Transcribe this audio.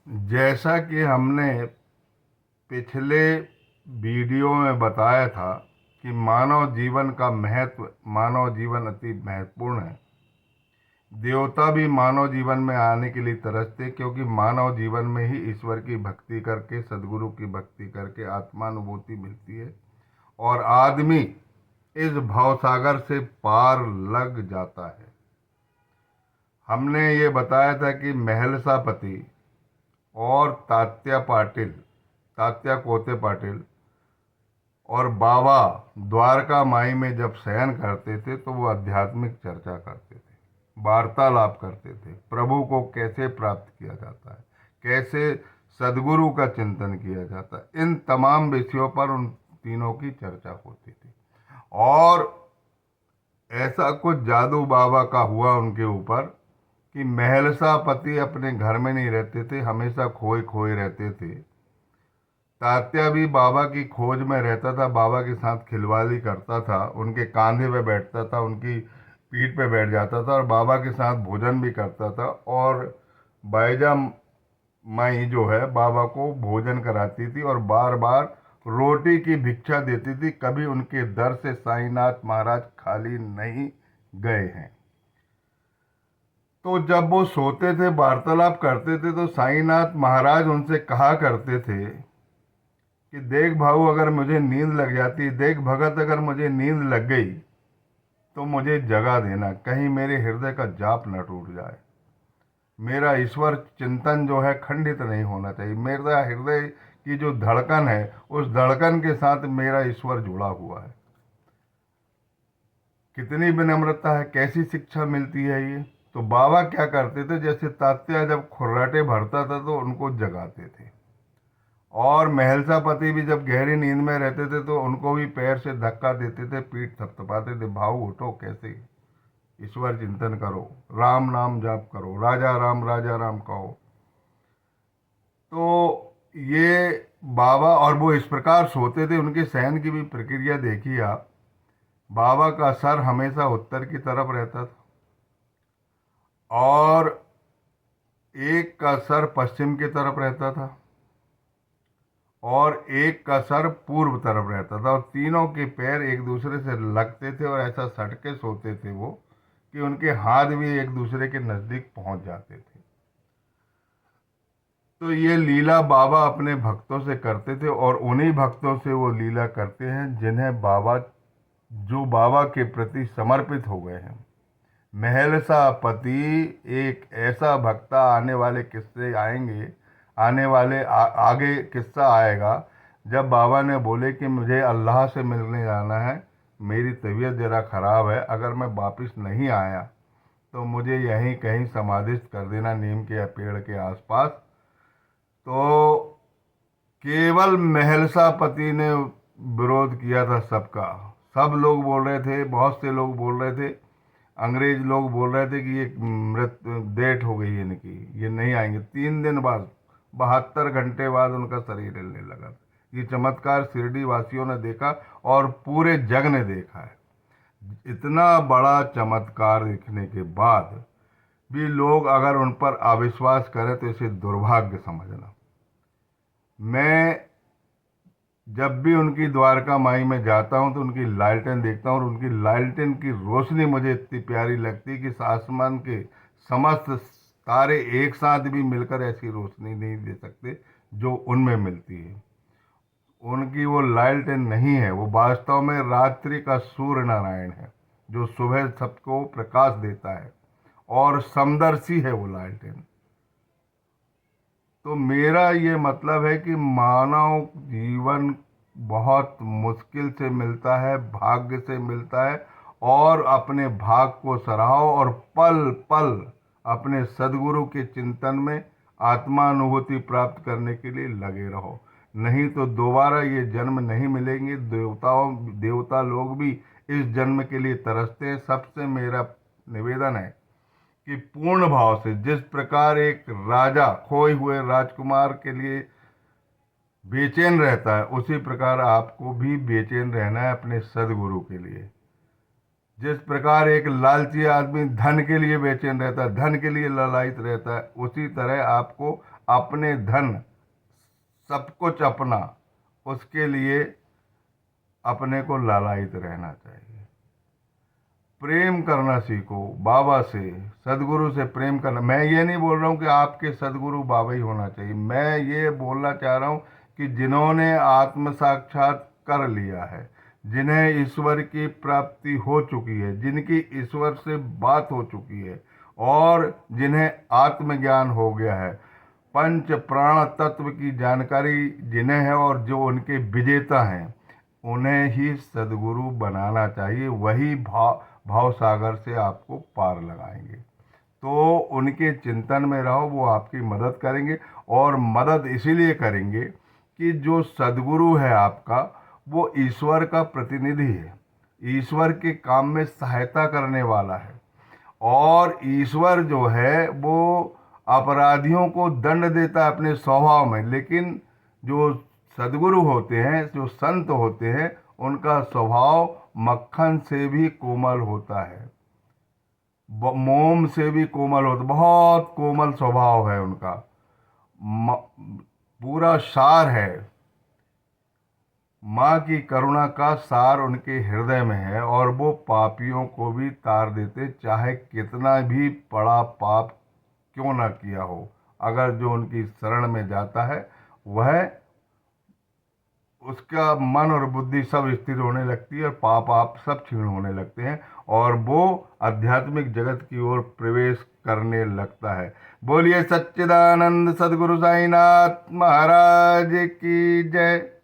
जैसा कि हमने पिछले वीडियो में बताया था कि मानव जीवन का महत्व, मानव जीवन अति महत्वपूर्ण है। देवता भी मानव जीवन में आने के लिए तरसते, क्योंकि मानव जीवन में ही ईश्वर की भक्ति करके, सदगुरु की भक्ति करके आत्मानुभूति मिलती है और आदमी इस भवसागर से पार लग जाता है। हमने ये बताया था कि महलसापति और तात्या कोते पाटिल और बाबा द्वारका माई में जब शयन करते थे तो वो आध्यात्मिक चर्चा करते थे, वार्तालाप करते थे। प्रभु को कैसे प्राप्त किया जाता है, कैसे सदगुरु का चिंतन किया जाता है, इन तमाम विषयों पर उन तीनों की चर्चा होती थी। और ऐसा कुछ जादू बाबा का हुआ उनके ऊपर कि महलसापति अपने घर में नहीं रहते थे, हमेशा खोए खोए रहते थे। तात्या भी बाबा की खोज में रहता था, बाबा के साथ खिलवाड़ी करता था, उनके कांधे पे बैठता था, उनकी पीठ पे बैठ जाता था और बाबा के साथ भोजन भी करता था। और बैजा माई जो है बाबा को भोजन कराती थी और बार बार रोटी की भिक्षा देती थी। कभी उनके दर से साईनाथ महाराज खाली नहीं गए हैं। तो जब वो सोते थे, वार्तालाप करते थे, तो साईनाथ महाराज उनसे कहा करते थे कि देख भाऊ, अगर मुझे नींद लग जाती, देख भगत, अगर मुझे नींद लग गई तो मुझे जगा देना, कहीं मेरे हृदय का जाप न टूट जाए। मेरा ईश्वर चिंतन जो है खंडित नहीं होना चाहिए। मेरा हृदय की जो धड़कन है, उस धड़कन के साथ मेरा ईश्वर जुड़ा हुआ है। कितनी विनम्रता है, कैसी शिक्षा मिलती है ये। तो बाबा क्या करते थे, जैसे तात्या जब खुर्राटे भरता था तो उनको जगाते थे, और महलसापति भी जब गहरी नींद में रहते थे तो उनको भी पैर से धक्का देते थे, पीठ थपथपाते थे, भाऊ उठो, कैसे ईश्वर चिंतन करो, राम नाम जाप करो, राजा राम कहो। तो ये बाबा, और वो इस प्रकार सोते थे, उनके शयन की भी प्रक्रिया देखिए आप। बाबा का सर हमेशा उत्तर की तरफ रहता था और एक का सर पश्चिम की तरफ रहता था और एक का सर पूर्व तरफ रहता था, और तीनों के पैर एक दूसरे से लगते थे और ऐसा सटके सोते थे वो कि उनके हाथ भी एक दूसरे के नजदीक पहुंच जाते थे। तो ये लीला बाबा अपने भक्तों से करते थे और उन्हीं भक्तों से वो लीला करते हैं जिन्हें बाबा, जो बाबा के प्रति समर्पित हो गए हैं। महलसा पति एक ऐसा भक्ता, आने वाले किस्से आएंगे, आगे किस्सा आएगा जब बाबा ने बोले कि मुझे अल्लाह से मिलने जाना है, मेरी तबीयत ज़रा ख़राब है, अगर मैं वापस नहीं आया तो मुझे यहीं कहीं समाधिस्थ कर देना, नीम के या पेड़ के आसपास। तो केवल महलसा पति ने विरोध किया था सबका। सब लोग बोल रहे थे, बहुत से लोग बोल रहे थे, अंग्रेज लोग बोल रहे थे कि ये डेट हो गई है इनकी, ये नहीं आएंगे। 3 दिन बाद, 72 घंटे बाद उनका शरीर हिलने लगा। ये चमत्कार शिरडी वासियों ने देखा और पूरे जग ने देखा है। इतना बड़ा चमत्कार देखने के बाद भी लोग अगर उन पर अविश्वास करें तो इसे दुर्भाग्य समझना। मैं जब भी उनकी द्वारका माई में जाता हूँ तो उनकी लालटेन देखता हूँ और उनकी लालटेन की रोशनी मुझे इतनी प्यारी लगती है कि आसमान के समस्त तारे एक साथ भी मिलकर ऐसी रोशनी नहीं दे सकते जो उनमें मिलती है। उनकी वो लालटेन नहीं है, वो वास्तव में रात्रि का सूर्य नारायण है जो सुबह सबको प्रकाश देता है, और समदर्शी है वो लालटेन। तो मेरा ये मतलब है कि मानव जीवन बहुत मुश्किल से मिलता है, भाग्य से मिलता है, और अपने भाग को सराहो और पल पल अपने सदगुरु के चिंतन में आत्मानुभूति प्राप्त करने के लिए लगे रहो। नहीं तो दोबारा ये जन्म नहीं मिलेंगे। देवता लोग भी इस जन्म के लिए तरसते हैं। सबसे मेरा निवेदन है कि पूर्ण भाव से, जिस प्रकार एक राजा खोए हुए राजकुमार के लिए बेचैन रहता है, उसी प्रकार आपको भी बेचैन रहना है अपने सदगुरु के लिए। जिस प्रकार एक लालची आदमी धन के लिए बेचैन रहता है, धन के लिए ललायित रहता है, उसी तरह आपको अपने धन, सब कुछ अपना, उसके लिए अपने को लालायित रहना चाहिए। प्रेम करना सीखो बाबा से, सदगुरु से प्रेम करना। मैं ये नहीं बोल रहा हूँ कि आपके सदगुरु बाबा ही होना चाहिए, मैं ये बोलना चाह रहा हूँ कि जिन्होंने आत्म साक्षात कर लिया है, जिन्हें ईश्वर की प्राप्ति हो चुकी है, जिनकी ईश्वर से बात हो चुकी है, और जिन्हें आत्मज्ञान हो गया है, पंच प्राण तत्व की जानकारी जिन्हें है और जो उनके विजेता हैं, उन्हें ही सदगुरु बनाना चाहिए। वही भाव सागर से आपको पार लगाएंगे। तो उनके चिंतन में रहो, वो आपकी मदद करेंगे। और मदद इसीलिए करेंगे कि जो सदगुरु है आपका, वो ईश्वर का प्रतिनिधि है, ईश्वर के काम में सहायता करने वाला है। और ईश्वर जो है वो अपराधियों को दंड देता है अपने स्वभाव में, लेकिन जो सदगुरु होते हैं, जो संत होते हैं, उनका स्वभाव मक्खन से भी कोमल होता है, मोम से भी कोमल होता, बहुत कोमल स्वभाव है उनका। म- पूरा सार है, माँ की करुणा का सार उनके हृदय में है, और वो पापियों को भी तार देते, चाहे कितना भी बड़ा पाप क्यों ना किया हो। अगर जो उनकी शरण में जाता है, वह, उसका मन और बुद्धि सब स्थिर होने लगती है, और पाप आप सब क्षीण होने लगते हैं, और वो आध्यात्मिक जगत की ओर प्रवेश करने लगता है। बोलिए सच्चिदानंद सदगुरु साईनाथ महाराज की जय।